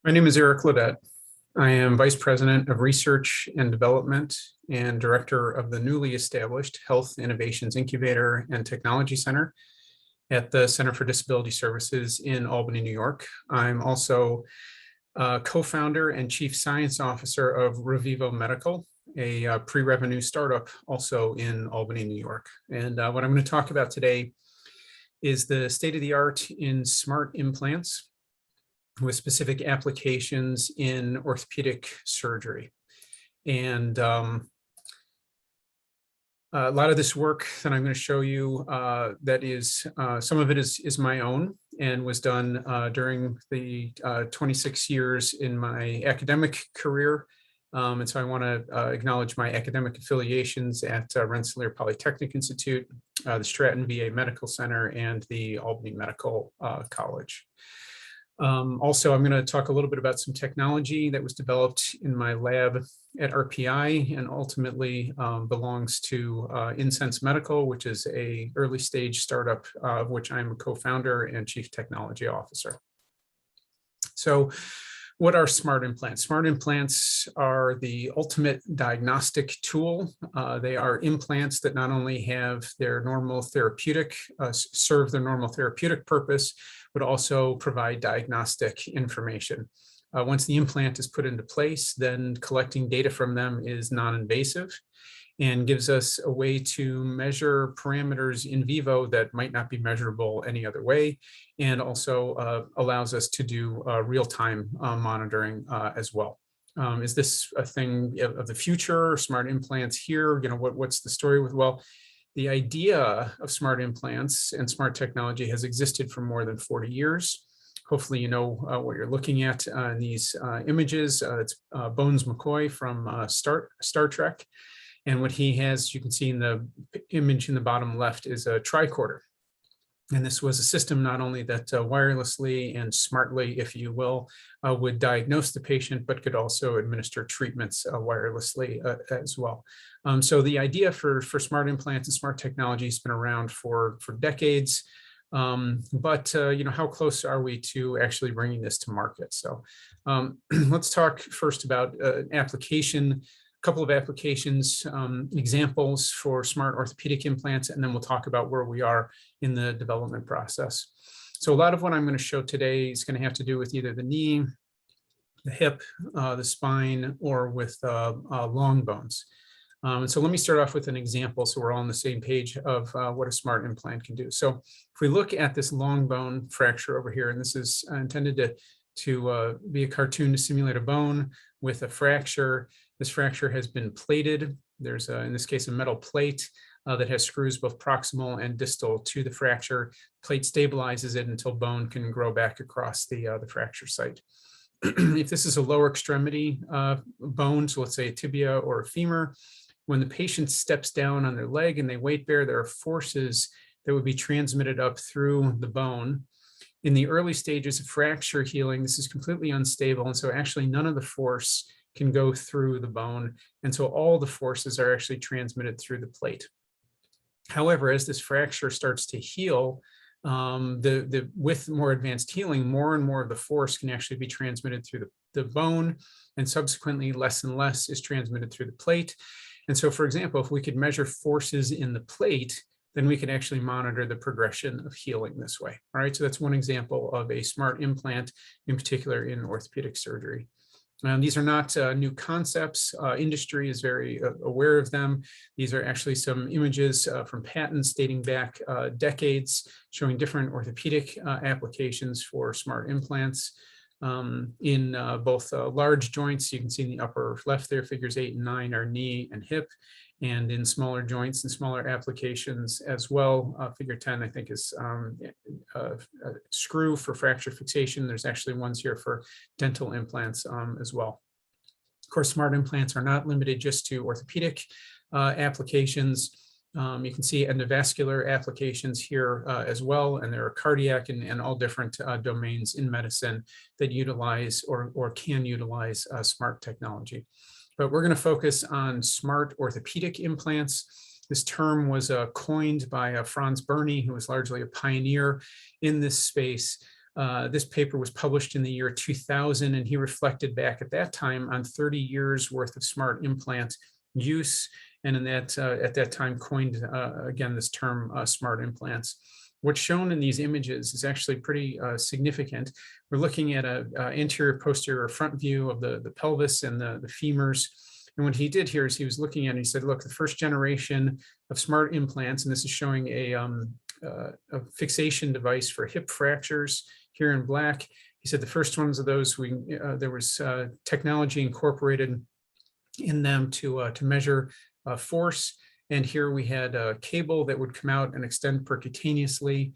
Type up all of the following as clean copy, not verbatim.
My name is Eric Ledet. I am Vice President of Research and Development and Director of the newly established Health Innovations Incubator and Technology Center at the Center for Disability Services in Albany, New York. I'm also co-founder and Chief Science Officer of Vivo Medical, a pre-revenue startup also in Albany, New York. And what I'm going to talk about today is the state-of-the-art in smart implants with specific applications in orthopedic surgery. And a lot of this work that I'm going to show you, that is, some of it is my own and was done during the 26 years in my academic career. And so I want to acknowledge my academic affiliations at Rensselaer Polytechnic Institute, the Stratton VA Medical Center, and the Albany Medical College. Also, I'm going to talk a little bit about some technology that was developed in my lab at RPI and ultimately belongs to Insense Medical, which is an early stage startup of which I'm a co-founder and chief technology officer. So what are smart implants? Smart implants are the ultimate diagnostic tool. They are implants that not only have their normal therapeutic, serve their normal therapeutic purpose, but also provide diagnostic information. Once the implant is put into place, then collecting data from them is non-invasive and gives us a way to measure parameters in vivo that might not be measurable any other way, and also allows us to do real-time monitoring as well. Is this a thing of the future? Smart implants here? You know, what's the story with? Well, the idea of smart implants and smart technology has existed for more than 40 years. Hopefully you know what you're looking at in these images. It's Bones McCoy from Star Trek. And what he has, you can see in the image in the bottom left, is a tricorder. And this was a system not only that wirelessly and smartly, if you will, would diagnose the patient, but could also administer treatments wirelessly as well. So the idea for smart implants and smart technology has been around for decades. But you know, how close are we to actually bringing this to market? So let's talk first about application. Couple of applications, examples for smart orthopedic implants, and then we'll talk about where we are in the development process. So a lot of what I'm going to show today is going to have to do with either the knee, the hip, the spine, or with long bones. And so let me start off with an example so we're all on the same page of what a smart implant can do. So if we look at this long bone fracture over here, and this is intended to be a cartoon to simulate a bone with a fracture. This fracture has been plated. There's, in this case, a metal plate that has screws both proximal and distal to the fracture. Plate stabilizes it until bone can grow back across the fracture site. If this is a lower extremity bone, so let's say a tibia or a femur, when the patient steps down on their leg and they weight bear, there are forces that would be transmitted up through the bone. In the early stages of fracture healing, this is completely unstable, and so actually none of the force can go through the bone, and so all the forces are actually transmitted through the plate. However, as this fracture starts to heal, with more advanced healing, more and more of the force can actually be transmitted through the bone, and subsequently less and less is transmitted through the plate. And so, for example, if we could measure forces in the plate, then we can actually monitor the progression of healing this way. All right, so that's one example of a smart implant, in particular in orthopedic surgery. These are not new concepts. Industry is very aware of them. These are actually some images from patents dating back decades, showing different orthopedic applications for smart implants. In both large joints, you can see in the upper left there, figures 8 and 9 are knee and hip, and in smaller joints and smaller applications as well. Figure 10, I think, is a screw for fracture fixation. There's actually ones here for dental implants as well. Of course, smart implants are not limited just to orthopedic applications. You can see endovascular applications here as well, and there are cardiac and all different domains in medicine that utilize or can utilize smart technology. But we're going to focus on smart orthopedic implants. This term was coined by Franz Burney, who was largely a pioneer in this space This paper was published in the year 2000, and he reflected back at that time on 30 years worth of smart implant use, and in that at that time coined again this term smart implants. What's shown in these images is actually pretty significant. We're looking at an anterior, posterior, front view of the pelvis and the femurs. And what he did here is he was looking at it, he said, look, the first generation of smart implants, and this is showing a fixation device for hip fractures here in black. He said the first ones of those, there was technology incorporated in them to measure force. And here we had a cable that would come out and extend percutaneously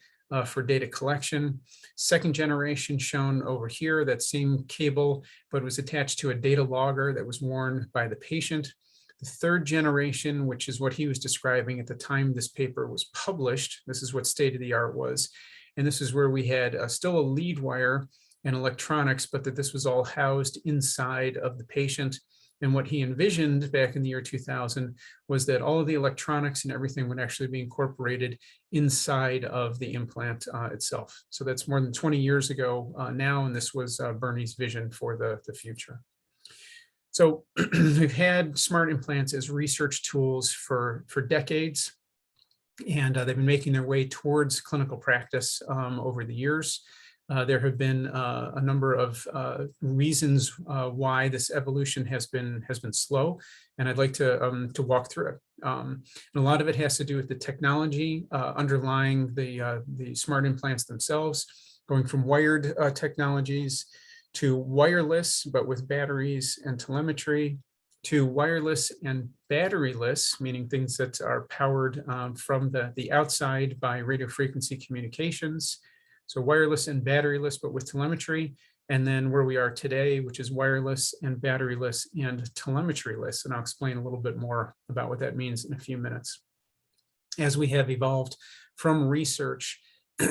for data collection. Second generation shown over here, that same cable, but was attached to a data logger that was worn by the patient. The third generation, which is what he was describing at the time this paper was published, this is what state of the art was. And this is where we had still a lead wire and electronics, but that this was all housed inside of the patient. And what he envisioned back in the year 2000 was that all of the electronics and everything would actually be incorporated inside of the implant itself. So that's more than 20 years ago now, and this was Bernie's vision for the future. So we've had smart implants as research tools for decades, and they've been making their way towards clinical practice over the years. There have been a number of reasons why this evolution has been slow, and I'd like to walk through it. And a lot of it has to do with the technology underlying the smart implants themselves, going from wired technologies to wireless, but with batteries and telemetry, to wireless and batteryless, meaning things that are powered from the outside by radio frequency communications. So wireless and batteryless, but with telemetry. And then where we are today, which is wireless and batteryless and telemetryless. And I'll explain a little bit more about what that means in a few minutes. As we have evolved from research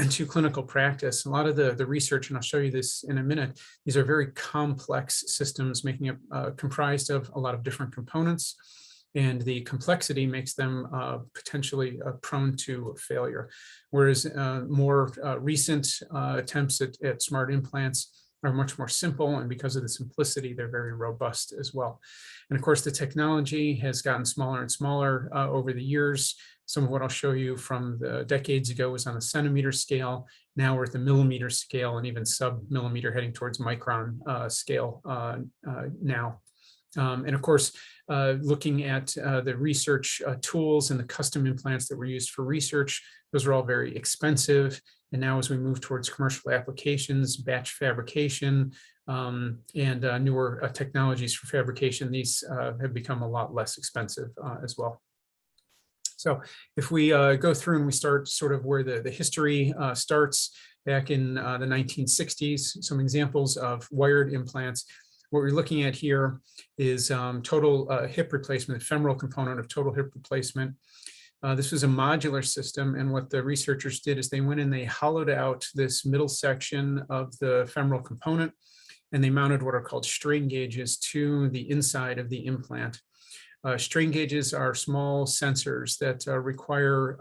to clinical practice, a lot of the research, and I'll show you this in a minute, these are very complex systems making it comprised of a lot of different components. And the complexity makes them potentially prone to failure. Whereas more recent attempts at smart implants are much more simple, and because of the simplicity, they're very robust as well. And of course, the technology has gotten smaller and smaller over the years. Some of what I'll show you from the decades ago was on a centimeter scale. Now we're at the millimeter scale and even sub-millimeter, heading towards micron scale now. And of course, looking at the research tools and the custom implants that were used for research, those are all very expensive. And now as we move towards commercial applications, batch fabrication, and newer technologies for fabrication, these have become a lot less expensive as well. So if we go through and we start sort of where the history starts back in the 1960s, some examples of wired implants. What we're looking at here is total hip replacement, the femoral component of total hip replacement. This was a modular system, and what the researchers did is they went and they hollowed out this middle section of the femoral component, and they mounted what are called strain gauges to the inside of the implant. Strain gauges are small sensors that require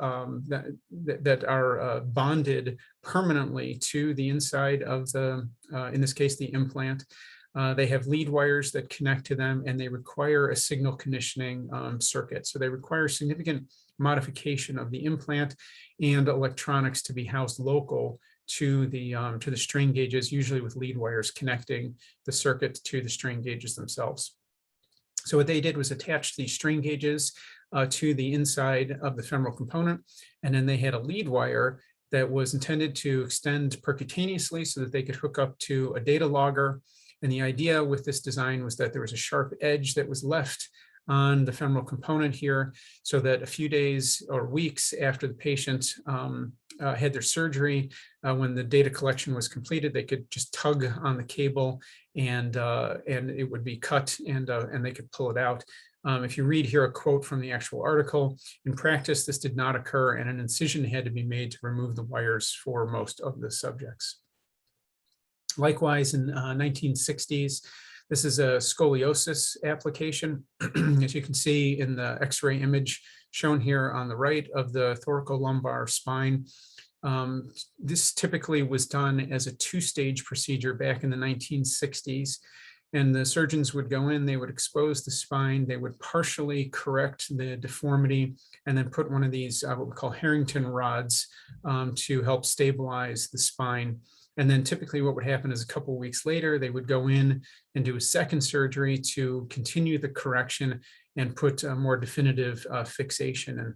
that are bonded permanently to the inside of the, in this case, the implant. They have lead wires that connect to them, and they require a signal conditioning circuit. So they require significant modification of the implant and electronics to be housed local to the strain gauges, usually with lead wires connecting the circuit to the strain gauges themselves. So what they did was attach these strain gauges to the inside of the femoral component, and then they had a lead wire that was intended to extend percutaneously so that they could hook up to a data logger. And the idea with this design was that there was a sharp edge that was left on the femoral component here, so that a few days or weeks after the patient had their surgery, when the data collection was completed, they could just tug on the cable and it would be cut, and they could pull it out. If you read here a quote from the actual article, in practice, this did not occur, and an incision had to be made to remove the wires for most of the subjects. Likewise, in 1960s, this is a scoliosis application. As you can see in the X-ray image shown here on the right of the thoracolumbar spine, This typically was done as a two-stage procedure back in the 1960s. And the surgeons would go in, they would expose the spine, they would partially correct the deformity, and then put one of these, what we call Harrington rods, to help stabilize the spine. And then typically what would happen is a couple of weeks later, they would go in and do a second surgery to continue the correction and put a more definitive fixation in.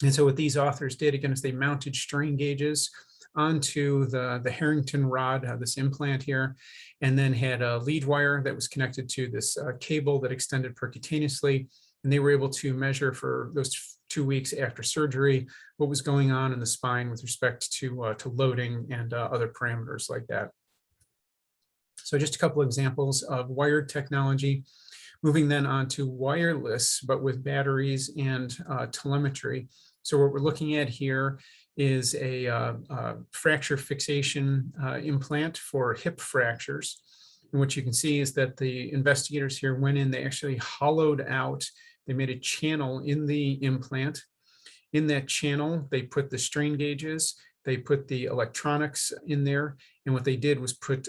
And so what these authors did, again, is they mounted strain gauges onto the Harrington rod, this implant here, and then had a lead wire that was connected to this cable that extended percutaneously. And they were able to measure for those 2 weeks after surgery what was going on in the spine with respect to loading and other parameters like that. So just a couple of examples of wired technology. Moving then on to wireless, but with batteries and telemetry. So what we're looking at here is a fracture fixation implant for hip fractures. And what you can see is that the investigators here went in, they actually hollowed out, they made a channel in the implant. In that channel, they put the strain gauges, they put the electronics in there, and what they did was put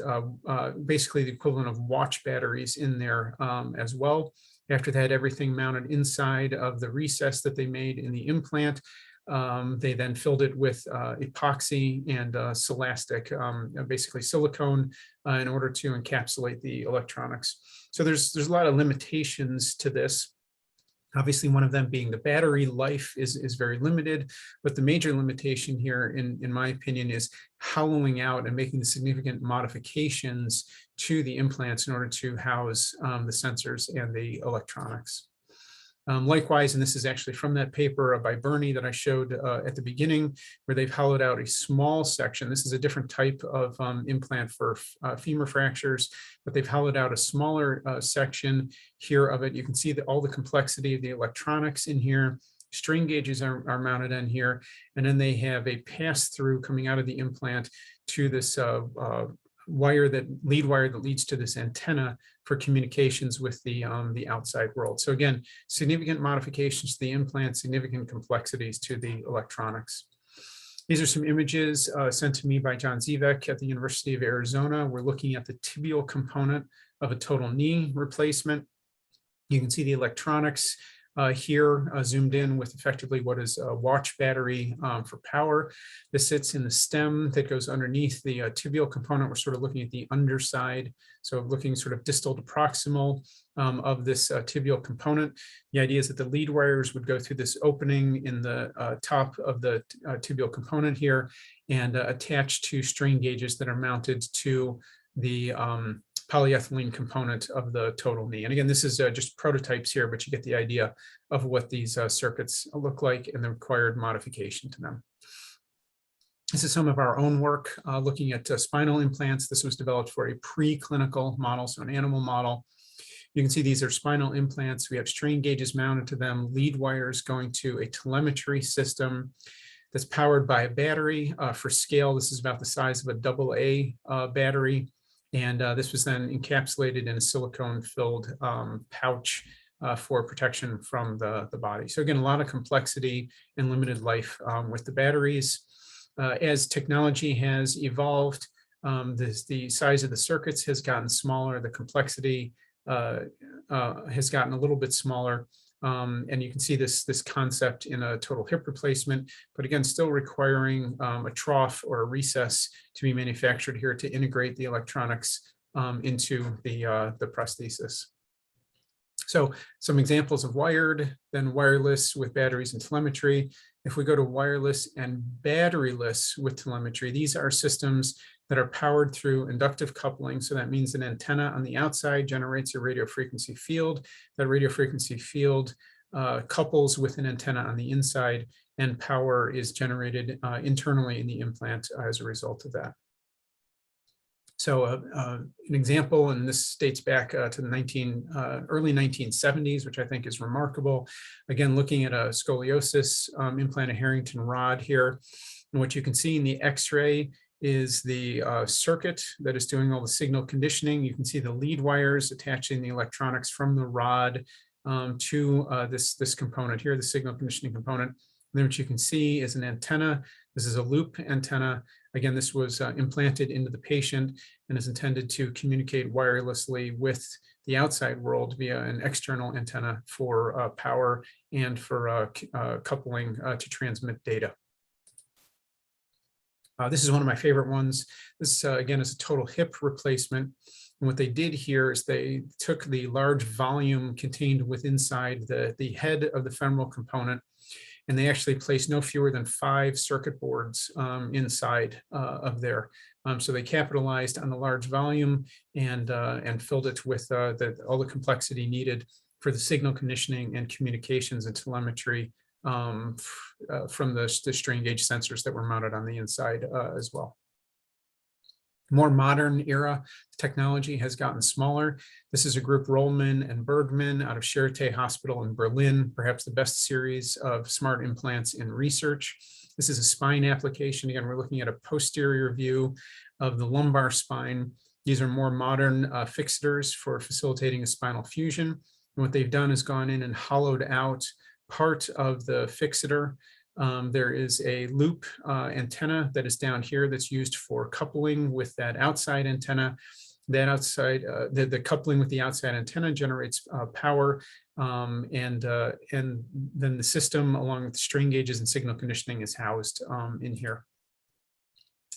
basically the equivalent of watch batteries in there as well. After that, everything mounted inside of the recess that they made in the implant. They then filled it with epoxy and silastic, basically silicone, in order to encapsulate the electronics. So there's a lot of limitations to this. Obviously, one of them being the battery life is very limited, but the major limitation here, in my opinion, is hollowing out and making the significant modifications to the implants in order to house the sensors and the electronics. Likewise, and this is actually from that paper by Bernie that I showed at the beginning, where they've hollowed out a small section. This is a different type of implant for femur fractures, but they've hollowed out a smaller section here of it. You can see that all the complexity of the electronics in here. Strain gauges are mounted in here, and then they have a pass-through coming out of the implant to this lead wire that leads to this antenna for communications with the outside world. So again, significant modifications to the implant, significant complexities to the electronics. These are some images sent to me by John Zivek at the University of Arizona. We're looking at the tibial component of a total knee replacement. You can see the electronics here zoomed in with effectively what is a watch battery for power. This sits in the stem that goes underneath the tibial component. We're sort of looking at the underside, so looking sort of distal to proximal of this tibial component. The idea is that the lead wires would go through this opening in the top of the tibial component here and attach to strain gauges that are mounted to the polyethylene component of the total knee. And again, this is just prototypes here, but you get the idea of what these circuits look like and the required modification to them. This is some of our own work looking at spinal implants. This was developed for a preclinical model, so an animal model. You can see these are spinal implants. We have strain gauges mounted to them, lead wires going to a telemetry system that's powered by a battery. For scale, this is about the size of a AA battery. And this was then encapsulated in a silicone-filled pouch for protection from the body. So again, a lot of complexity and limited life with the batteries. As technology has evolved, the size of the circuits has gotten smaller, the complexity has gotten a little bit smaller. And you can see this concept in a total hip replacement, but again, still requiring a trough or a recess to be manufactured here to integrate the electronics into the prosthesis. So some examples of wired, then wireless with batteries and telemetry. If we go to wireless and batteryless with telemetry, these are systems that are powered through inductive coupling. So that means an antenna on the outside generates a radio frequency field. That radio frequency field couples with an antenna on the inside, and power is generated internally in the implant as a result of that. So an example, and this dates back to the early 1970s, which I think is remarkable. Again, looking at a scoliosis implanted Harrington rod here. And what you can see in the X-ray is the circuit that is doing all the signal conditioning. You can see the lead wires attaching the electronics from the rod to this component here, the signal conditioning component. And then what you can see is an antenna This is a loop antenna. Again, this was implanted into the patient and is intended to communicate wirelessly with the outside world via an external antenna for power and for coupling to transmit data. This is one of my favorite ones. This, again, is a total hip replacement. And what they did here is they took the large volume contained within the head of the femoral component, and they actually placed no fewer than 5 circuit boards inside of there. So they capitalized on the large volume and filled it with all the complexity needed for the signal conditioning and communications and telemetry from the strain gauge sensors that were mounted on the inside as well. More modern era technology has gotten smaller. This is a group, Rollman and Bergman, out of Charité Hospital in Berlin, perhaps the best series of smart implants in research. This is a spine application. Again, we're looking at a posterior view of the lumbar spine. These are more modern fixators for facilitating a spinal fusion. And what they've done is gone in and hollowed out part of the fixator. There is a loop antenna that is down here that's used for coupling with that outside antenna. That outside, the coupling with the outside antenna generates power, and then the system, along with the strain gauges and signal conditioning, is housed in here.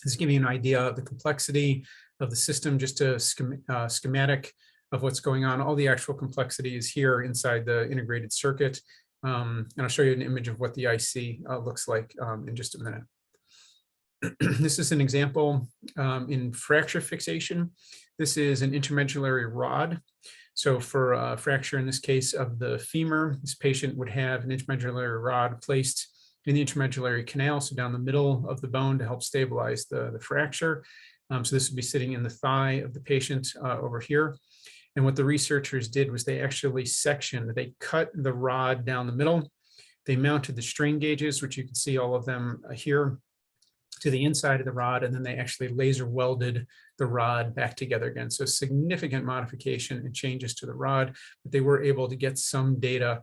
This is giving you an idea of the complexity of the system, just a schematic of what's going on. All the actual complexity is here inside the integrated circuit. And I'll show you an image of what the IC looks like in just a minute. This is an example in fracture fixation. This is an intramedullary rod. So for a fracture, in this case of the femur, this patient would have an intramedullary rod placed in the intramedullary canal, so down the middle of the bone, to help stabilize the fracture. So this would be sitting in the thigh of the patient over here. And what the researchers did was they actually they cut the rod down the middle. They mounted the strain gauges, which you can see all of them here, to the inside of the rod, and then they actually laser welded the rod back together again. So significant modification and changes to the rod, but they were able to get some data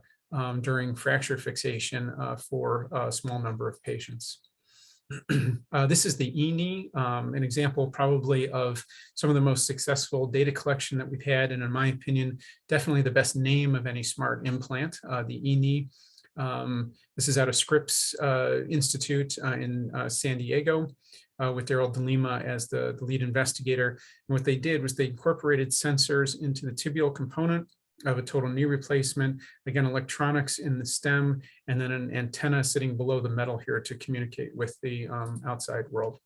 during fracture fixation for a small number of patients. This is the e-knee, an example probably of some of the most successful data collection that we've had, and in my opinion, definitely the best name of any smart implant, the e-knee. This is out of Scripps Institute in San Diego with Daryl DeLima as the lead investigator. And what they did was they incorporated sensors into the tibial component of a total knee replacement, again, electronics in the stem, and then an antenna sitting below the metal here to communicate with the outside world.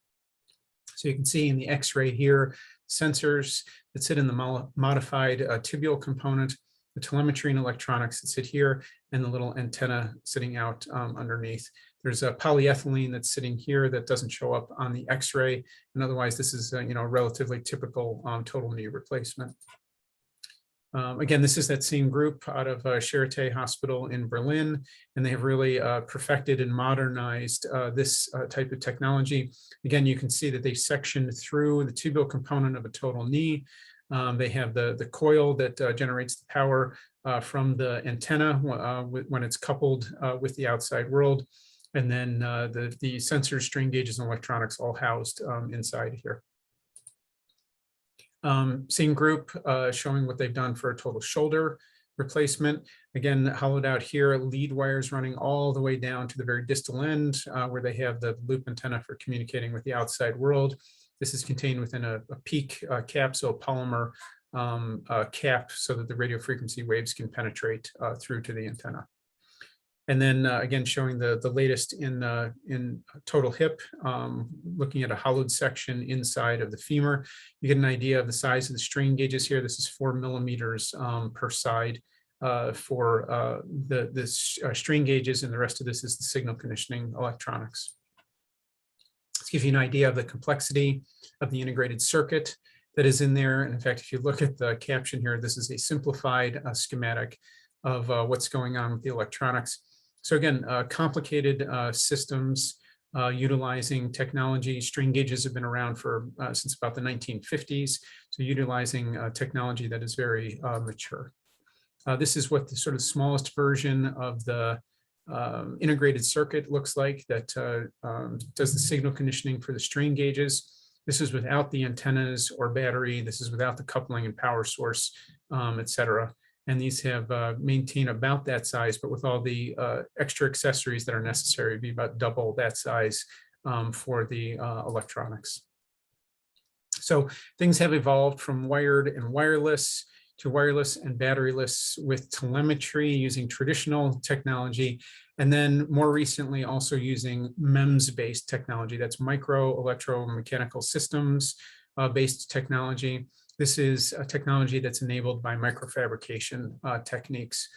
So you can see in the X-ray here, sensors that sit in the modified tibial component, the telemetry and electronics that sit here, and the little antenna sitting out underneath. There's a polyethylene that's sitting here that doesn't show up on the X-ray, and otherwise this is a relatively typical total knee replacement. Again, this is that same group out of Charité Hospital in Berlin, and they have really perfected and modernized this type of technology. Again, you can see that they sectioned through the tibial component of a total knee. They have the coil that generates the power from the antenna when it's coupled with the outside world, and then the sensors, strain gauges, and electronics all housed inside here. Same group showing what they've done for a total shoulder replacement. Again, hollowed out here, lead wires running all the way down to the very distal end where they have the loop antenna for communicating with the outside world. This is contained within a PEEK capsule polymer cap so that the radio frequency waves can penetrate through to the antenna. And then again, showing the latest in total hip, looking at a hollowed section inside of the femur. You get an idea of the size of the strain gauges here. This is 4 millimeters per side for the strain gauges, and the rest of this is the signal conditioning electronics. This gives you an idea of the complexity of the integrated circuit that is in there. And in fact, if you look at the caption here, this is a simplified schematic of what's going on with the electronics. So again, complicated systems utilizing technology. Strain gauges have been around for since about the 1950s. So utilizing technology that is very mature. This is what the sort of smallest version of the integrated circuit looks like that does the signal conditioning for the strain gauges. This is without the antennas or battery. This is without the coupling and power source, et cetera. And these have maintained about that size, but with all the extra accessories that are necessary, it'd be about double that size for the electronics. So things have evolved from wired and wireless to wireless and batteryless with telemetry using traditional technology, and then more recently also using MEMS-based technology. That's micro electromechanical systems based technology. This is a technology that's enabled by microfabrication techniques.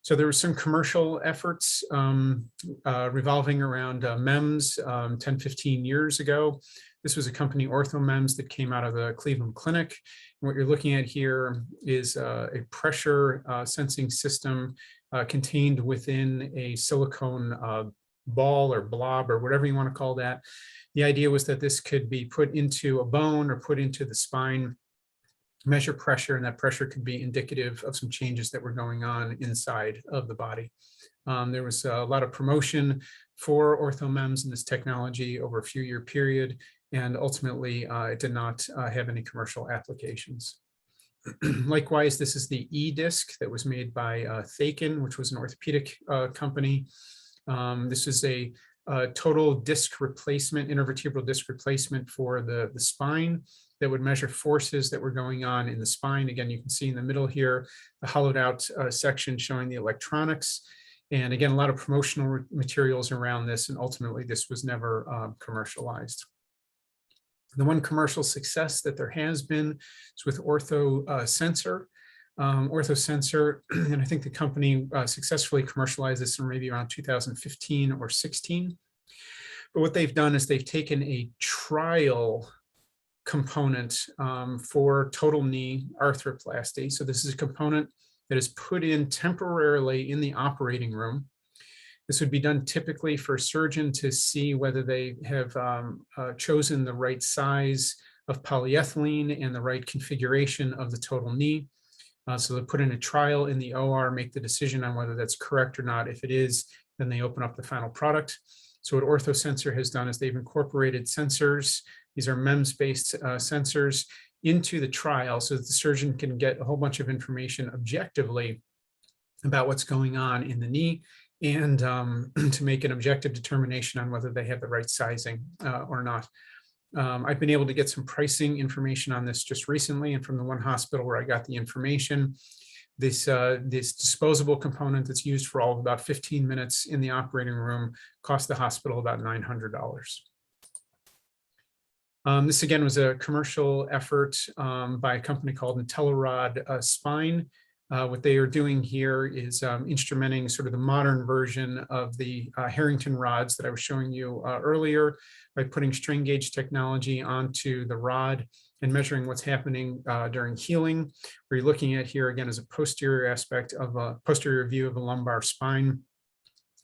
So there were some commercial efforts revolving around MEMS 10, 15 years ago. This was a company, OrthoMEMS, that came out of the Cleveland Clinic. And what you're looking at here is a pressure sensing system contained within a silicone ball or blob or whatever you want to call that. The idea was that this could be put into a bone or put into the spine, measure pressure, and that pressure could be indicative of some changes that were going on inside of the body. There was a lot of promotion for OrthoMEMS and this technology over a few year period, and ultimately it did not have any commercial applications. Likewise, this is the E-disc that was made by Thakin, which was an orthopedic company. This is a total disc replacement, intervertebral disc replacement for the spine that would measure forces that were going on in the spine. Again, you can see in the middle here, the hollowed out section showing the electronics. And again, a lot of promotional materials around this, and ultimately this was never commercialized. The one commercial success that there has been is with OrthoSensor. OrthoSensor, and I think the company successfully commercialized this in maybe around 2015 or 16. But what they've done is they've taken a trial component for total knee arthroplasty. So this is a component that is put in temporarily in the operating room. This would be done typically for a surgeon to see whether they have chosen the right size of polyethylene and the right configuration of the total knee. So they put in a trial in the OR, make the decision on whether that's correct or not. If it is, then they open up the final product. So what OrthoSensor has done is they've incorporated sensors. These are MEMS-based sensors into the trial so that the surgeon can get a whole bunch of information objectively about what's going on in the knee, and to make an objective determination on whether they have the right sizing or not. I've been able to get some pricing information on this just recently, and from the one hospital where I got the information, this disposable component that's used for all of about 15 minutes in the operating room cost the hospital about $900. This again was a commercial effort by a company called Intellarod Spine. What they are doing here is instrumenting sort of the modern version of the Harrington rods that I was showing you earlier by putting strain gauge technology onto the rod and measuring what's happening during healing. What you're looking at here again is a posterior aspect of a posterior view of a lumbar spine,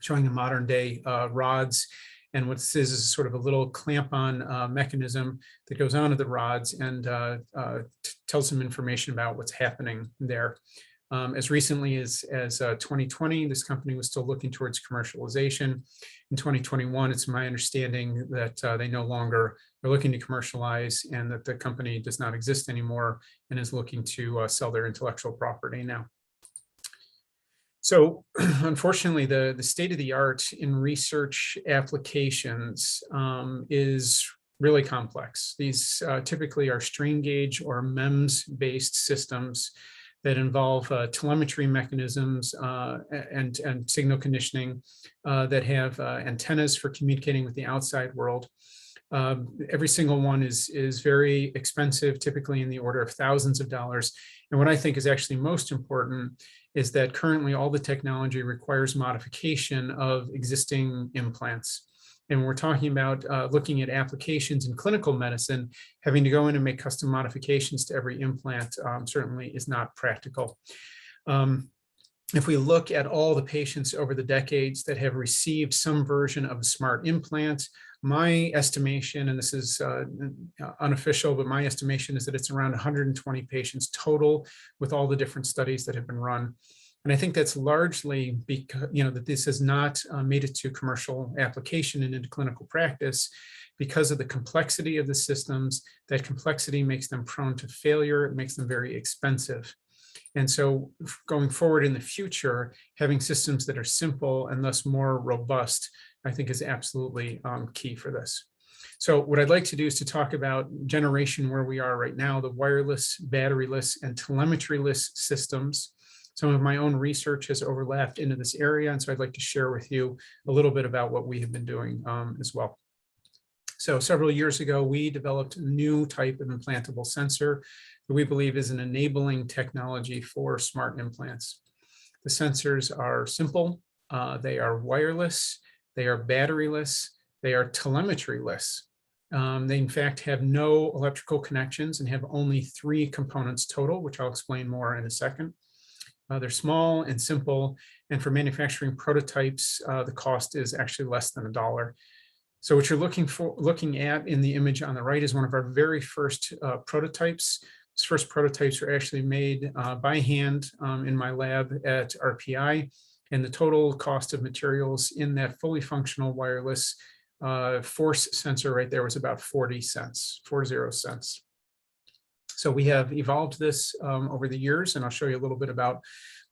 showing the modern day rods. And what this is sort of a little clamp-on mechanism that goes onto the rods and tells some information about what's happening there. As recently as 2020, this company was still looking towards commercialization. In 2021, it's my understanding that they no longer are looking to commercialize, and that the company does not exist anymore and is looking to sell their intellectual property now. So unfortunately, the state of the art in research applications is really complex. These typically are strain gauge or MEMS-based systems that involve telemetry mechanisms and signal conditioning that have antennas for communicating with the outside world. Every single one is very expensive, typically in the order of thousands of dollars. And what I think is actually most important is that currently all the technology requires modification of existing implants. And when we're talking about looking at applications in clinical medicine, having to go in and make custom modifications to every implant certainly is not practical. If we look at all the patients over the decades that have received some version of a smart implant, my estimation, and this is unofficial, but my estimation is that it's around 120 patients total with all the different studies that have been run. And I think that's largely because, that this has not made it to commercial application and into clinical practice because of the complexity of the systems. That complexity makes them prone to failure. It makes them very expensive. And so going forward in the future, having systems that are simple and thus more robust, I think is absolutely key for this. So what I'd like to do is to talk about generation where we are right now, the wireless, batteryless, and telemetry-less systems. Some of my own research has overlapped into this area, and so I'd like to share with you a little bit about what we have been doing as well. So several years ago, we developed a new type of implantable sensor that we believe is an enabling technology for smart implants. The sensors are simple, they are wireless, they are batteryless, they are telemetry-less. They in fact have no electrical connections and have only 3 components total, which I'll explain more in a second. They're small and simple, and for manufacturing prototypes, the cost is actually less than $1. So what you're looking at in the image on the right is one of our very first prototypes. These first prototypes were actually made by hand in my lab at RPI, and the total cost of materials in that fully functional wireless force sensor right there was about 40 cents. So we have evolved this over the years, and I'll show you a little bit about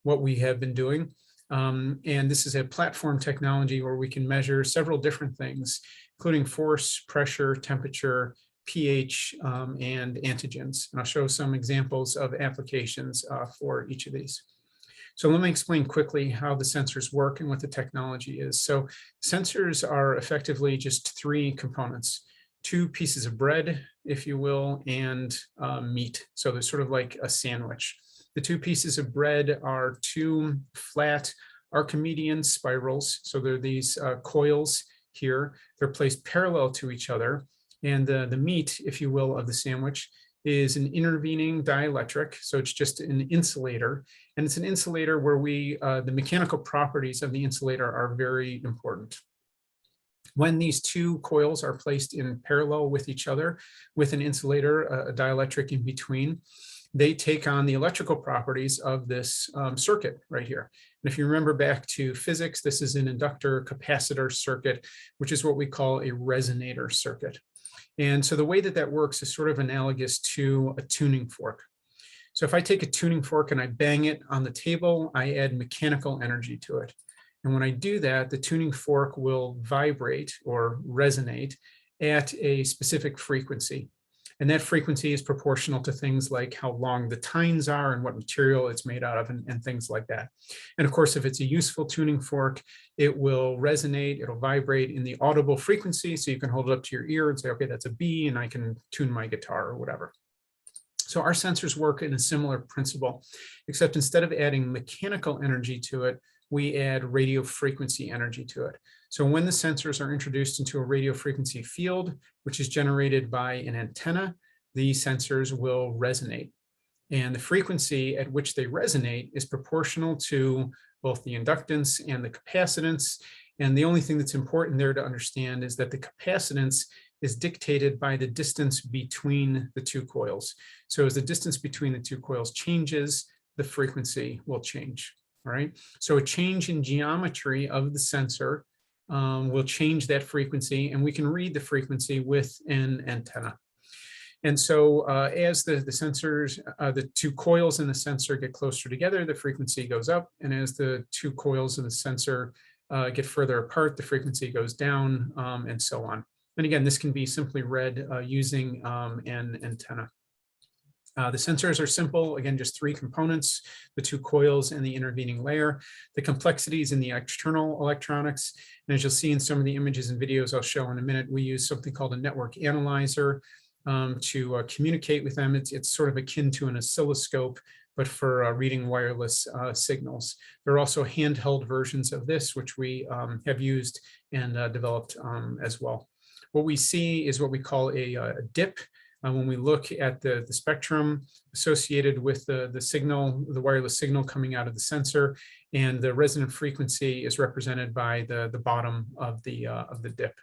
what we have been doing. And this is a platform technology where we can measure several different things, including force, pressure, temperature, pH, and antigens. And I'll show some examples of applications for each of these. So let me explain quickly how the sensors work and what the technology is. So sensors are effectively just 3 components: 2 pieces of bread, if you will, and meat. So they're sort of like a sandwich. The 2 pieces of bread are 2 flat Archimedean spirals. So they're these coils here. They're placed parallel to each other. And the meat, if you will, of the sandwich is an intervening dielectric. So it's just an insulator. And it's an insulator where the mechanical properties of the insulator are very important. When these 2 coils are placed in parallel with each other with an insulator, a dielectric in between, they take on the electrical properties of this circuit right here. And if you remember back to physics, this is an inductor capacitor circuit, which is what we call a resonator circuit. And so the way that that works is sort of analogous to a tuning fork. So if I take a tuning fork and I bang it on the table, I add mechanical energy to it. And when I do that, the tuning fork will vibrate or resonate at a specific frequency. And that frequency is proportional to things like how long the tines are and what material it's made out of and things like that. And of course, if it's a useful tuning fork, it will resonate, it'll vibrate in the audible frequency. So you can hold it up to your ear and say, okay, that's a B, and I can tune my guitar or whatever. So our sensors work in a similar principle, except instead of adding mechanical energy to it, we add radio frequency energy to it. So when the sensors are introduced into a radio frequency field, which is generated by an antenna, the sensors will resonate. And the frequency at which they resonate is proportional to both the inductance and the capacitance. And the only thing that's important there to understand is that the capacitance is dictated by the distance between the 2 coils. So as the distance between the 2 coils changes, the frequency will change. All right. So a change in geometry of the sensor will change that frequency, and we can read the frequency with an antenna. And so as the sensors, the 2 coils in the sensor get closer together, the frequency goes up. And as the 2 coils in the sensor get further apart, the frequency goes down, and so on. And again, this can be simply read using an antenna. The sensors are simple, again, just 3 components, the 2 coils and the intervening layer. The complexities in the external electronics. And as you'll see in some of the images and videos I'll show in a minute, we use something called a network analyzer to communicate with them. It's sort of akin to an oscilloscope, but for reading wireless signals. There are also handheld versions of this, which we have used and developed as well. What we see is what we call a dip. When we look at the spectrum associated with the signal, the wireless signal coming out of the sensor, and the resonant frequency is represented by the bottom of the dip.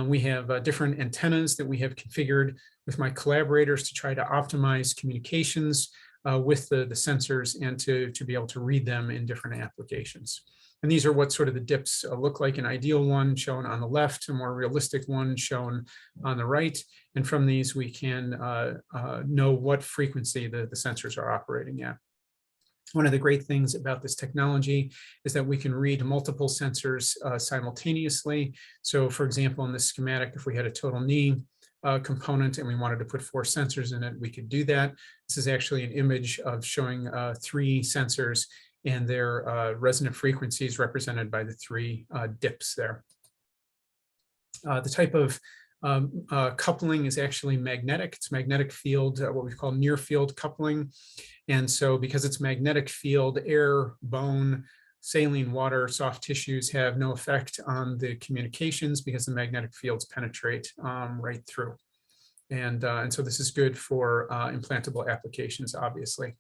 We have different antennas that we have configured with my collaborators to try to optimize communications with the sensors and to be able to read them in different applications. And these are what sort of the dips look like: an ideal one shown on the left, a more realistic one shown on the right. And from these, we can know what frequency the sensors are operating at. One of the great things about this technology is that we can read multiple sensors simultaneously. So for example, in this schematic, if we had a total knee component and we wanted to put 4 sensors in it, we could do that. This is actually an image of showing 3 sensors and their resonant frequencies represented by the 3 dips there. The type of coupling is actually magnetic. It's magnetic field, what we call near field coupling. And so because it's magnetic field, air, bone, saline water, soft tissues have no effect on the communications because the magnetic fields penetrate right through. And so this is good for implantable applications, obviously.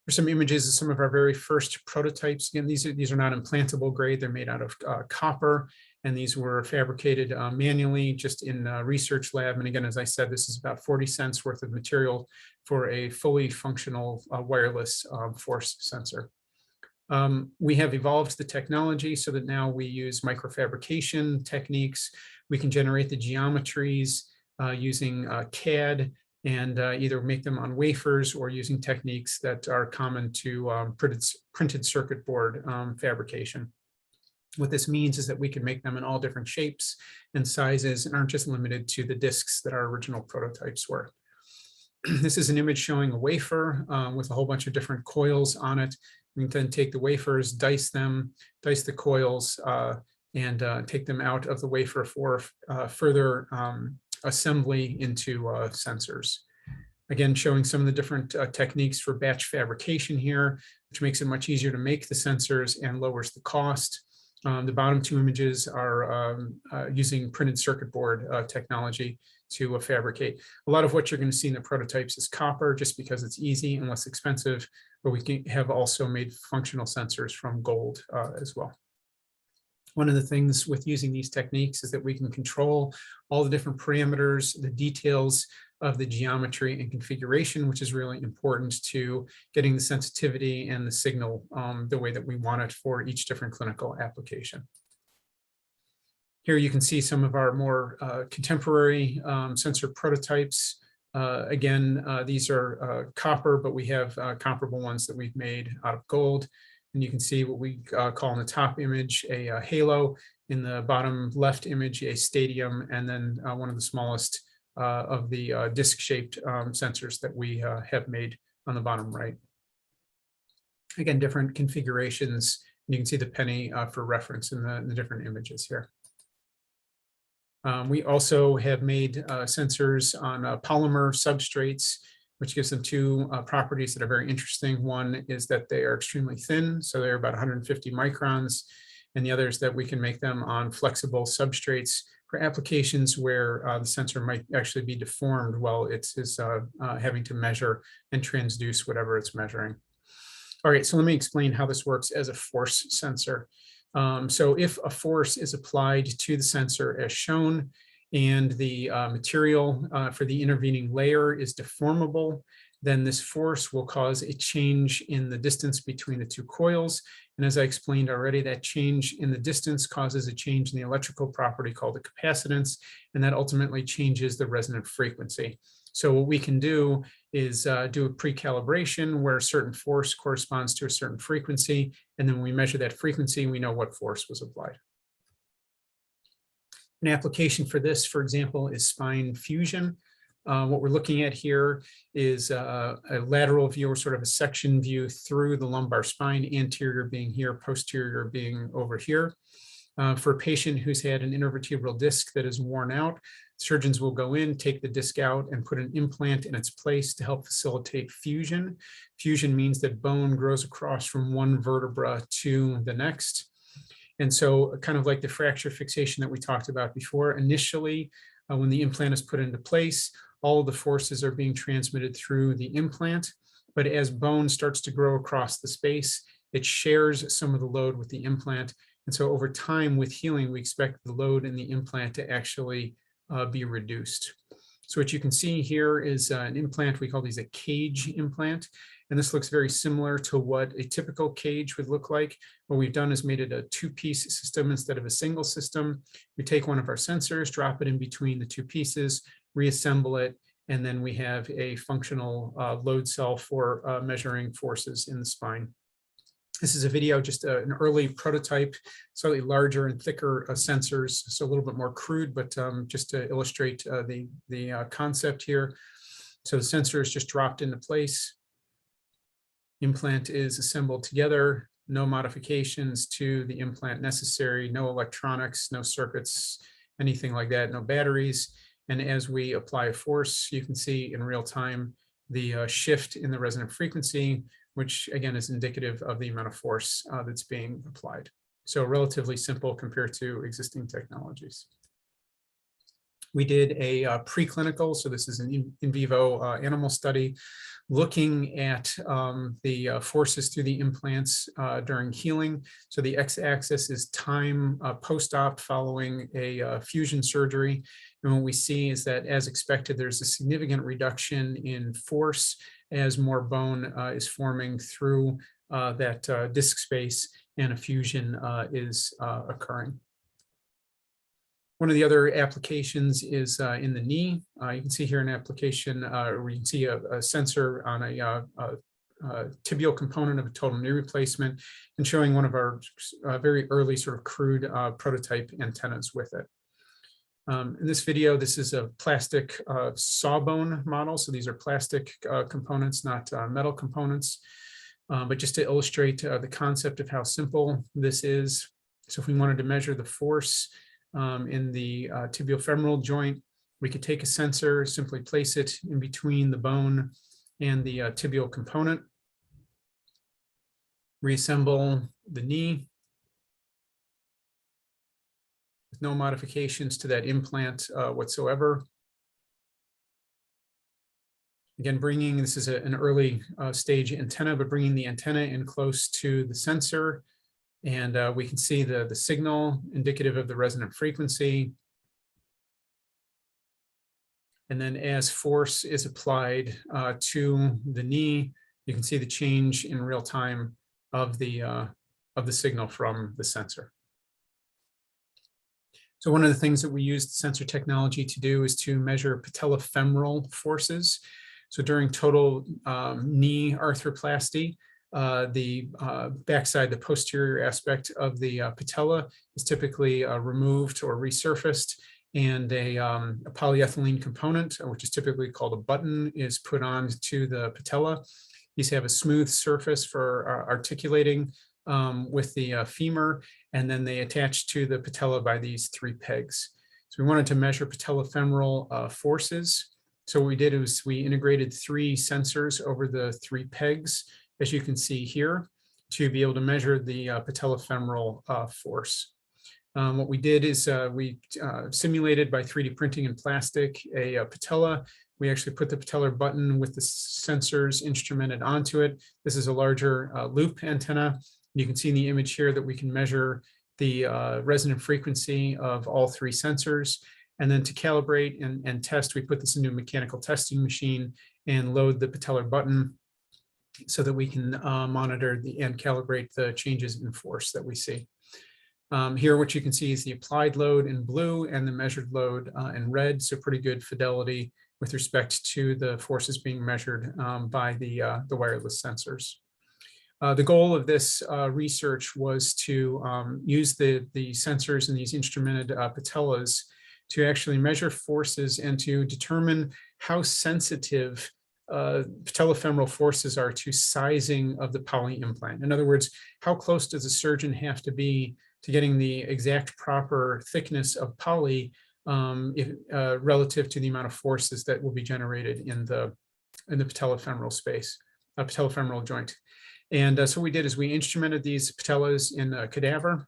Here's some images of some of our very first prototypes. Again, these are not implantable grade. They're made out of copper, and these were fabricated manually just in a research lab. And again, as I said, this is about 40 cents worth of material for a fully functional wireless force sensor. We have evolved the technology so that now we use microfabrication techniques. We can generate the geometries using CAD and either make them on wafers or using techniques that are common to printed circuit board fabrication. What this means is that we can make them in all different shapes and sizes and aren't just limited to the discs that our original prototypes were. This is an image showing a wafer with a whole bunch of different coils on it. We can then take the wafers, dice them, dice the coils, and take them out of the wafer for further assembly into sensors. Again, showing some of the different techniques for batch fabrication here, which makes it much easier to make the sensors and lowers the cost. The bottom 2 images are using printed circuit board technology to fabricate. A lot of what you're going to see in the prototypes is copper, just because it's easy and less expensive, but we can have also made functional sensors from gold as well. One of the things with using these techniques is that we can control all the different parameters, the details of the geometry and configuration, which is really important to getting the sensitivity and the signal the way that we want it for each different clinical application. Here you can see some of our more contemporary sensor prototypes. Again, these are copper, but we have comparable ones that we've made out of gold. And you can see what we call in the top image a halo, in the bottom left image a stadium, and then one of the smallest of the disc-shaped sensors that we have made on the bottom right. Again, different configurations. You can see the penny for reference in the different images here. We also have made sensors on polymer substrates, which gives them 2 properties that are very interesting. One is that they are extremely thin, so they're about 150 microns, and the other is that we can make them on flexible substrates for applications where the sensor might actually be deformed while it's having to measure and transduce whatever it's measuring. All right, so let me explain how this works as a force sensor. So if a force is applied to the sensor as shown, and the material for the intervening layer is deformable, then this force will cause a change in the distance between the 2 coils. And as I explained already, that change in the distance causes a change in the electrical property called the capacitance, and that ultimately changes the resonant frequency. So what we can do is do a pre-calibration where a certain force corresponds to a certain frequency, and then when we measure that frequency, we know what force was applied. An application for this, for example, is spine fusion. What we're looking at here is a lateral view, or sort of a section view through the lumbar spine, anterior being here, posterior being over here. For a patient who's had an intervertebral disc that is worn out, surgeons will go in, take the disc out, and put an implant in its place to help facilitate fusion. Fusion means that bone grows across from one vertebra to the next. And so kind of like the fracture fixation that we talked about before, initially, when the implant is put into place, all of the forces are being transmitted through the implant. But as bone starts to grow across the space, it shares some of the load with the implant. And so over time with healing, we expect the load in the implant to actually be reduced. So what you can see here is an implant. We call these a cage implant. And this looks very similar to what a typical cage would look like. What we've done is made it a two-piece system instead of a single system. We take one of our sensors, drop it in between the two pieces, reassemble it, and then we have a functional load cell for measuring forces in the spine. This is a video, just an early prototype, slightly larger and thicker sensors, so a little bit more crude, but just to illustrate the concept here. So the sensor is just dropped into place. Implant is assembled together, no modifications to the implant necessary, no electronics, no circuits, anything like that, no batteries. And as we apply a force, you can see in real time the shift in the resonant frequency, which again is indicative of the amount of force that's being applied. So relatively simple compared to existing technologies. We did a preclinical, so this is an in vivo animal study, looking at the forces through the implants during healing. So the x-axis is time post-op following a fusion surgery. And what we see is that, as expected, there's a significant reduction in force as more bone is forming through that disc space and a fusion is occurring. One of the other applications is in the knee. You can see here an application where you can see a sensor on a tibial component of a total knee replacement, and showing one of our very early sort of crude prototype antennas with it. In this video, this is a plastic sawbone model. So these are plastic components, not metal components. But just to illustrate the concept of how simple this is. So if we wanted to measure the force in the tibial femoral joint, we could take a sensor, simply place it in between the bone and the tibial component, reassemble the knee with no modifications to that implant whatsoever. Again, this is an early stage antenna, but bringing the antenna in close to the sensor. And we can see the signal indicative of the resonant frequency. And then as force is applied to the knee, you can see the change in real time of the signal from the sensor. So one of the things that we use the sensor technology to do is to measure patellofemoral forces. So during total knee arthroplasty, the backside, the posterior aspect of the patella is typically removed or resurfaced, and a polyethylene component, which is typically called a button, is put on to the patella. These have a smooth surface for articulating with the femur, and then they attach to the patella by these three pegs. So we wanted to measure patellofemoral forces. So what we did was we integrated three sensors over the three pegs, as you can see here, to be able to measure the patellofemoral force. What we did is we simulated by 3D printing in plastic a patella. We actually put the patellar button with the sensors instrumented onto it. This is a larger loop antenna. You can see in the image here that we can measure the resonant frequency of all three sensors. And then to calibrate and test, we put this into a mechanical testing machine and load the patellar button so that we can monitor and calibrate the changes in force that we see. Here, what you can see is the applied load in blue and the measured load in red, so pretty good fidelity with respect to the forces being measured by the wireless sensors. The goal of this research was to use the sensors in these instrumented patellas to actually measure forces and to determine how sensitive patellofemoral forces are to sizing of the poly implant. In other words, how close does a surgeon have to be to getting the exact proper thickness of poly relative to the amount of forces that will be generated in the patellofemoral space, patellofemoral joint. And so what we did is we instrumented these patellas in a cadaver.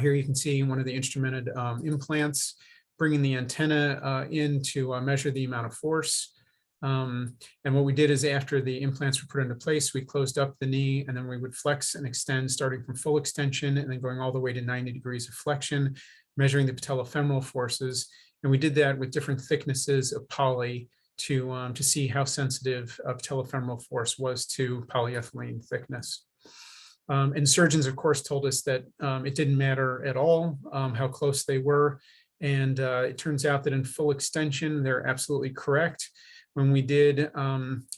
Here you can see one of the instrumented implants, bringing the antenna in to measure the amount of force. And what we did is, after the implants were put into place, we closed up the knee, and then we would flex and extend, starting from full extension and then going all the way to 90 degrees of flexion, measuring the patellofemoral forces. And we did that with different thicknesses of poly to see how sensitive patellofemoral force was to polyethylene thickness. And surgeons, of course, told us that it didn't matter at all how close they were. And it turns out that in full extension, they're absolutely correct. When we did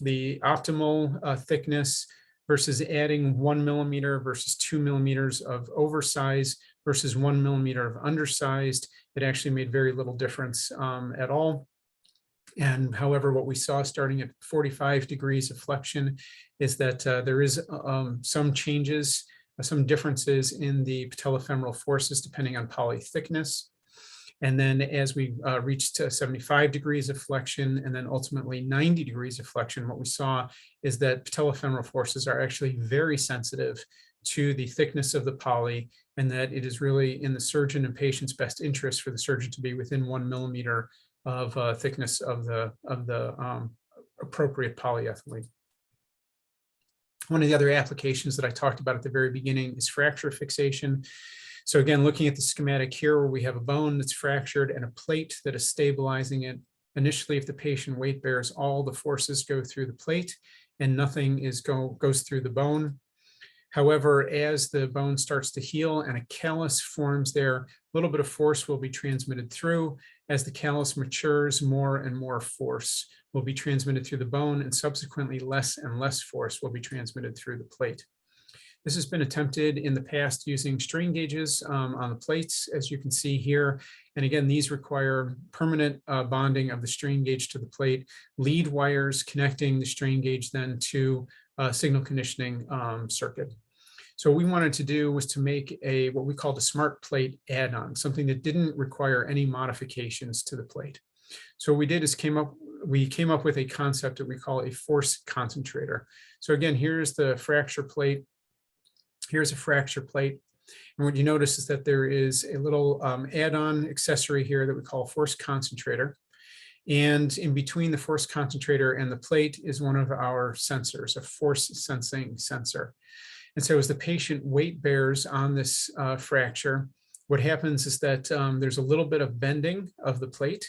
the optimal thickness versus adding 1 millimeter versus 2 millimeters of oversized versus 1 millimeter of undersized, it actually made very little difference at all. And however, what we saw starting at 45 degrees of flexion is that there is some changes, some differences in the patellofemoral forces depending on poly thickness. And then as we reached 75 degrees of flexion and then ultimately 90 degrees of flexion, what we saw is that patellofemoral forces are actually very sensitive to the thickness of the poly, and that it is really in the surgeon and patient's best interest for the surgeon to be within 1 millimeter of thickness of the appropriate polyethylene. One of the other applications that I talked about at the very beginning is fracture fixation. So again, looking at the schematic here, where we have a bone that's fractured and a plate that is stabilizing it. Initially, if the patient weight bears, all the forces go through the plate and nothing goes through the bone. However, as the bone starts to heal and a callus forms there, a little bit of force will be transmitted through. As the callus matures, more and more force will be transmitted through the bone, and subsequently less and less force will be transmitted through the plate. This has been attempted in the past using strain gauges on the plates, as you can see here. And again, these require permanent bonding of the strain gauge to the plate, lead wires connecting the strain gauge then to a signal conditioning circuit. So what we wanted to do was to make what we called a smart plate add-on, something that didn't require any modifications to the plate. So what we did is we came up with a concept that we call a force concentrator. So again, here's the fracture plate. Here's a fracture plate. And what you notice is that there is a little add-on accessory here that we call force concentrator. And in between the force concentrator and the plate is one of our sensors, a force sensing sensor. And so as the patient weight bears on this fracture, what happens is that there's a little bit of bending of the plate,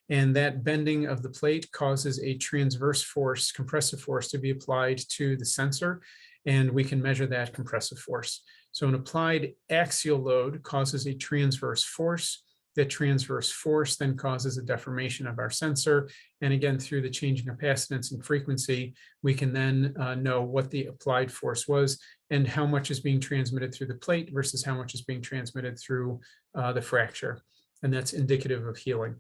and that bending of the plate causes a transverse force, compressive force, to be applied to the sensor, and we can measure that compressive force. So an applied axial load causes a transverse force. That transverse force then causes a deformation of our sensor. And again, through the change in capacitance and frequency, we can then know what the applied force was and how much is being transmitted through the plate versus how much is being transmitted through the fracture. And that's indicative of healing.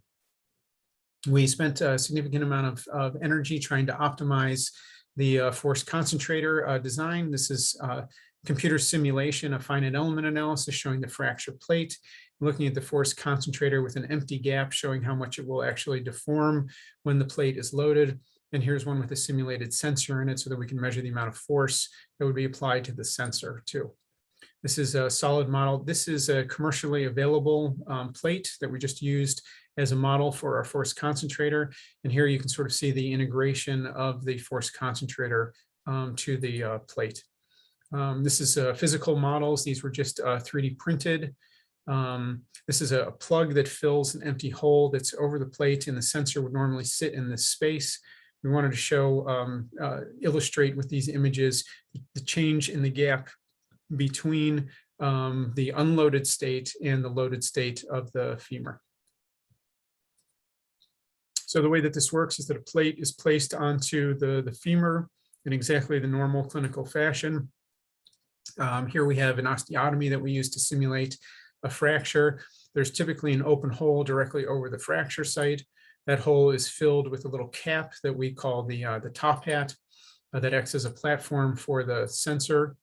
We spent a significant amount of energy trying to optimize the force concentrator design. This is computer simulation of finite element analysis showing the fracture plate, looking at the force concentrator with an empty gap showing how much it will actually deform when the plate is loaded. And here's one with a simulated sensor in it so that we can measure the amount of force that would be applied to the sensor too. This is a solid model. This is a commercially available plate that we just used as a model for our force concentrator. And here you can sort of see the integration of the force concentrator to the plate. This is physical models. These were just 3D printed. This is a plug that fills an empty hole that's over the plate, and the sensor would normally sit in this space. We wanted to show, illustrate with these images, the change in the gap between the unloaded state and the loaded state of the femur. So the way that this works is that a plate is placed onto the femur in exactly the normal clinical fashion. Here we have an osteotomy that we use to simulate a fracture. There's typically an open hole directly over the fracture site. That hole is filled with a little cap that we call the top hat that acts as a platform for the sensor.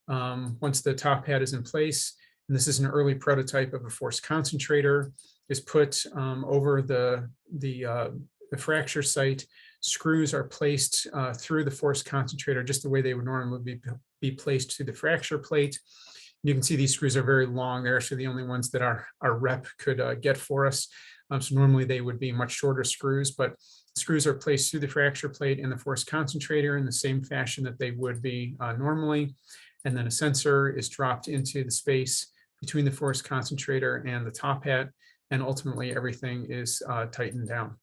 Once the top hat is in place, and this is an early prototype of a force concentrator, is put over the fracture site. Screws are placed through the force concentrator just the way they would normally be placed to the fracture plate. You can see these screws are very long. They're actually the only ones that our rep could get for us. So normally they would be much shorter screws, but screws are placed through the fracture plate and the force concentrator in the same fashion that they would be normally. And then a sensor is dropped into the space between the force concentrator and the top hat. and ultimately everything is tightened down.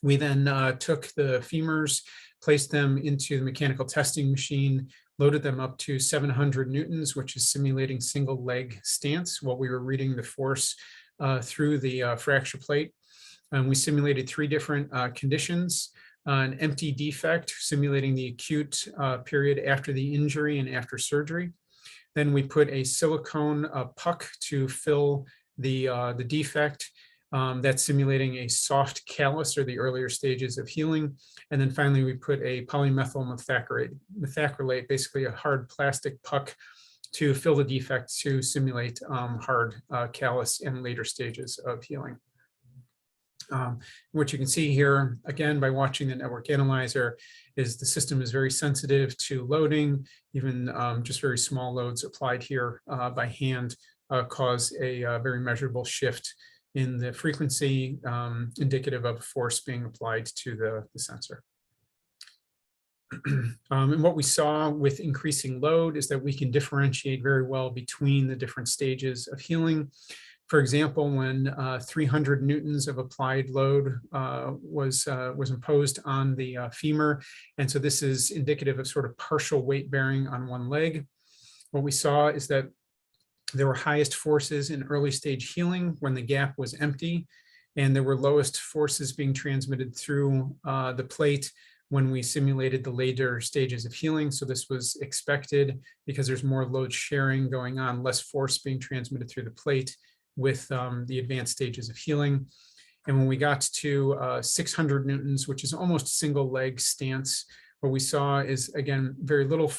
We then took the femurs, placed them into the mechanical testing machine, loaded them up to 700 newtons, which is simulating single leg stance while we were reading the force through the fracture plate. And we simulated 3 different conditions: an empty defect, simulating the acute period after the injury and after surgery. Then we put a silicone puck to fill the defect. That's simulating a soft callus or the earlier stages of healing. And then finally, we put a polymethyl methacrylate, basically a hard plastic puck, to fill the defect to simulate hard callus and later stages of healing. What you can see here, again, by watching the network analyzer, is the system is very sensitive to loading. Even just very small loads applied here by hand cause a very measurable shift in the frequency, indicative of force being applied to the sensor. And what we saw with increasing load is that we can differentiate very well between the different stages of healing. For example, when 300 newtons of applied load was imposed on the femur, and so this is indicative of sort of partial weight bearing on one leg, what we saw is that there were highest forces in early stage healing when the gap was empty, and there were lowest forces being transmitted through the plate when we simulated the later stages of healing. So this was expected because there's more load sharing going on, less force being transmitted through the plate with the advanced stages of healing. And when we got to 600 newtons, which is almost single leg stance, what we saw is, again, very little,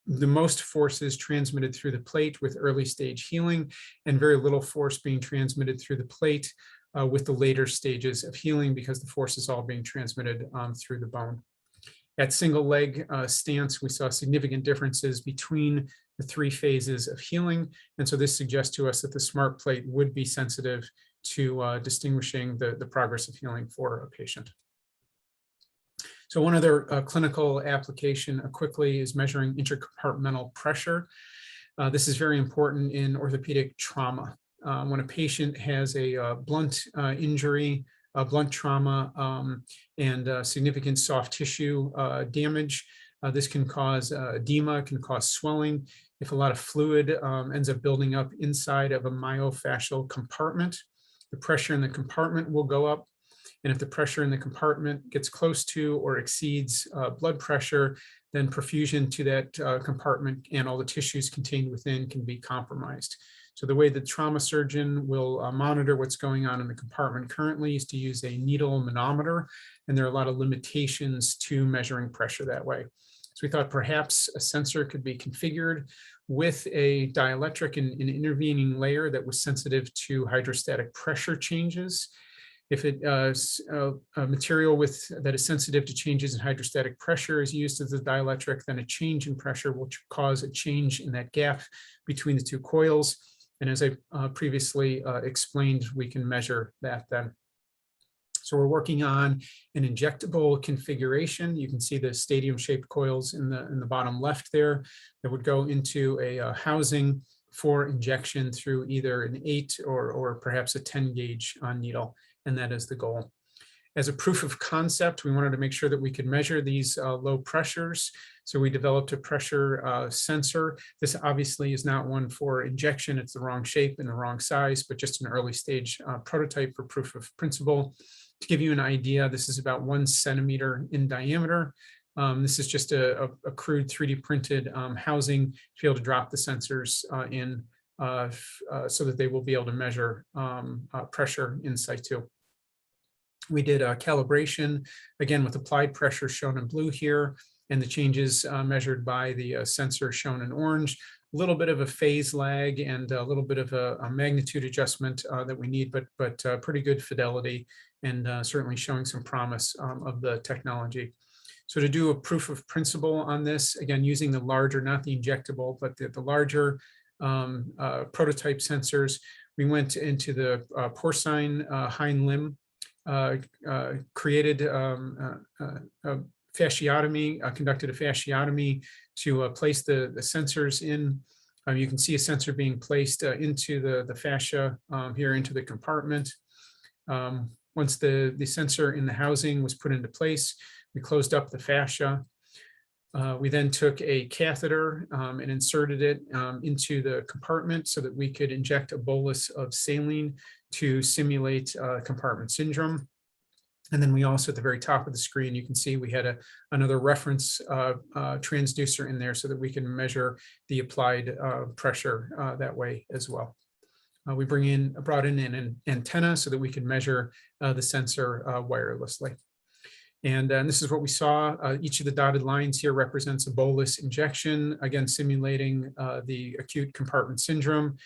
the most forces transmitted through the plate with early stage healing, and very little force being transmitted through the plate with the later stages of healing, because the force is all being transmitted through the bone. At single leg stance, we saw significant differences between the 3 phases of healing. And so this suggests to us that the smart plate would be sensitive to distinguishing the progress of healing for a patient. So one other clinical application quickly is measuring intracompartmental pressure. This is very important in orthopedic trauma. When a patient has a blunt injury, blunt trauma, and significant soft tissue damage, this can cause edema, can cause swelling. If a lot of fluid ends up building up inside of a myofascial compartment, the pressure in the compartment will go up. And if the pressure in the compartment gets close to or exceeds blood pressure, then perfusion to that compartment and all the tissues contained within can be compromised. So the way the trauma surgeon will monitor what's going on in the compartment currently is to use a needle manometer, and there are a lot of limitations to measuring pressure that way. So we thought perhaps a sensor could be configured with a dielectric and an intervening layer that was sensitive to hydrostatic pressure changes. If a material that is sensitive to changes in hydrostatic pressure is used as a dielectric, then a change in pressure will cause a change in that gap between the 2 coils. And as I previously explained, we can measure that then. So we're working on an injectable configuration. You can see the stadium-shaped coils in the bottom left there that would go into a housing for injection through either an 8 or perhaps a 10 gauge needle. And that is the goal. As a proof of concept, we wanted to make sure that we could measure these low pressures. So we developed a pressure sensor. This obviously is not one for injection. It's the wrong shape and the wrong size, but just an early stage prototype for proof of principle. To give you an idea, this is about 1 centimeter in diameter. This is just a crude 3D printed housing to be able to drop the sensors in so that they will be able to measure pressure in situ. We did a calibration, again, with applied pressure shown in blue here, and the changes measured by the sensor shown in orange. A little bit of a phase lag and a little bit of a magnitude adjustment that we need, but pretty good fidelity, and certainly showing some promise of the technology. So to do a proof of principle on this, again, using the larger, not the injectable, but the larger prototype sensors, we went into the porcine hind limb, created fasciotomy, conducted a fasciotomy to place the sensors in. You can see a sensor being placed into the fascia here into the compartment. Once the sensor in the housing was put into place, we closed up the fascia. We then took a catheter and inserted it into the compartment so that we could inject a bolus of saline to simulate compartment syndrome. And then we also, at the very top of the screen, you can see we had another reference transducer in there so that we can measure the applied pressure that way as well. We brought in an antenna so that we could measure the sensor wirelessly. And this is what we saw. Each of the dotted lines here represents a bolus injection, again, simulating the acute compartment syndrome.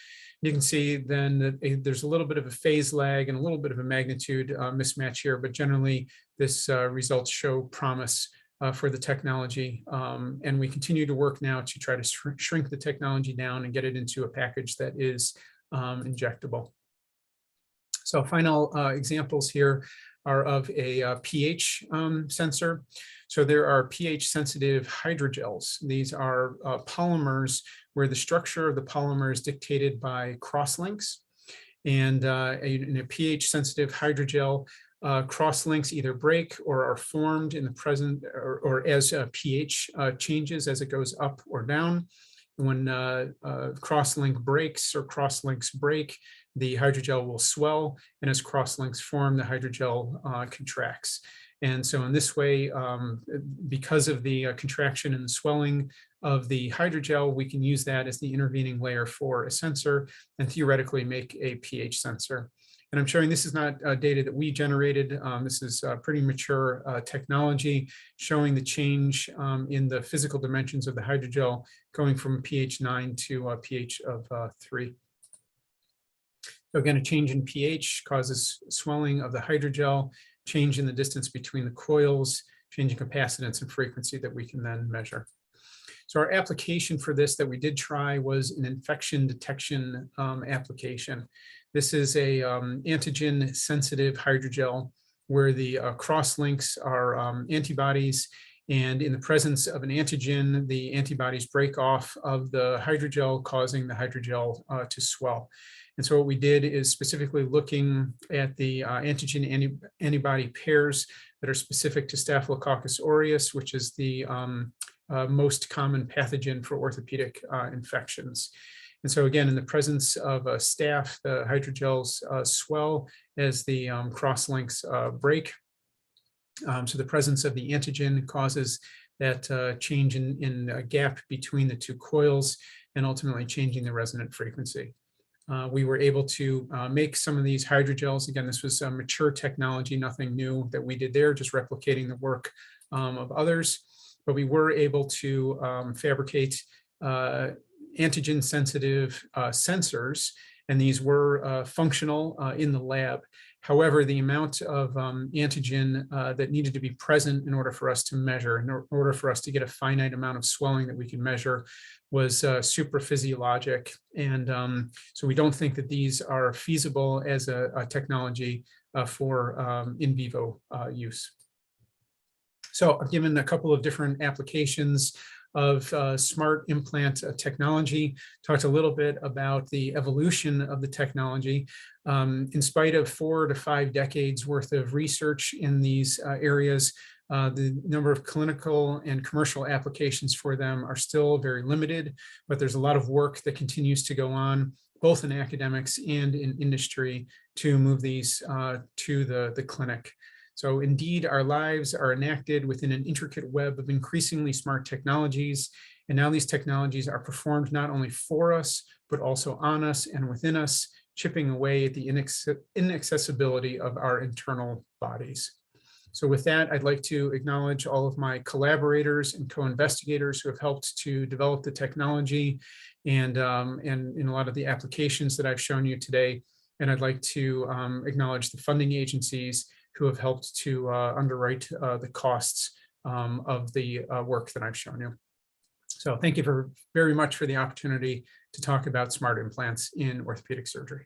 You can see then that there's a little bit of a phase lag and a little bit of a magnitude mismatch here, but generally this results show promise for the technology. And we continue to work now to try to shrink the technology down and get it into a package that is injectable. So final examples here are of a pH sensor. So there are pH sensitive hydrogels. These are polymers where the structure of the polymer is dictated by crosslinks. And in a pH sensitive hydrogel, crosslinks either break or are formed in the present or as pH changes as it goes up or down. When crosslink breaks or crosslinks break, the hydrogel will swell, and as crosslinks form, the hydrogel contracts. And so in this way, because of the contraction and the swelling of the hydrogel, we can use that as the intervening layer for a sensor and theoretically make a pH sensor. And I'm showing this is not data that we generated. This is pretty mature technology showing the change in the physical dimensions of the hydrogel going from pH 9 to a pH of 3. So again, a change in pH causes swelling of the hydrogel, change in the distance between the coils, change in capacitance and frequency that we can then measure. So our application for this that we did try was an infection detection application. This is a antigen sensitive hydrogel where the crosslinks are antibodies, and in the presence of an antigen, the antibodies break off of the hydrogel, causing the hydrogel to swell. And so what we did is specifically looking at the antigen antibody pairs that are specific to Staphylococcus aureus, which is the most common pathogen for orthopedic infections. And so again, in the presence of a staph, the hydrogels swell as the crosslinks break. So the presence of the antigen causes that change in a gap between the two coils and ultimately changing the resonant frequency. We were able to make some of these hydrogels. Again, this was mature technology, nothing new that we did there, just replicating the work of others. But we were able to fabricate antigen sensitive sensors, and these were functional in the lab. However, the amount of antigen that needed to be present in order for us to measure, in order for us to get a finite amount of swelling that we can measure, was supraphysiologic. And so we don't think that these are feasible as a technology for in vivo use. So I've given a couple of different applications of smart implant technology, talked a little bit about the evolution of the technology. In spite of 4 to 5 decades worth of research in these areas, the number of clinical and commercial applications for them are still very limited, but there's a lot of work that continues to go on, both in academics and in industry, to move these to the clinic. So indeed, our lives are enacted within an intricate web of increasingly smart technologies. And now these technologies are performed not only for us, but also on us and within us, chipping away at the inaccessibility of our internal bodies. So with that, I'd like to acknowledge all of my collaborators and co-investigators who have helped to develop the technology and in a lot of the applications that I've shown you today. And I'd like to acknowledge the funding agencies who have helped to underwrite the costs of the work that I've shown you. So thank you very much for the opportunity to talk about smart implants in orthopedic surgery.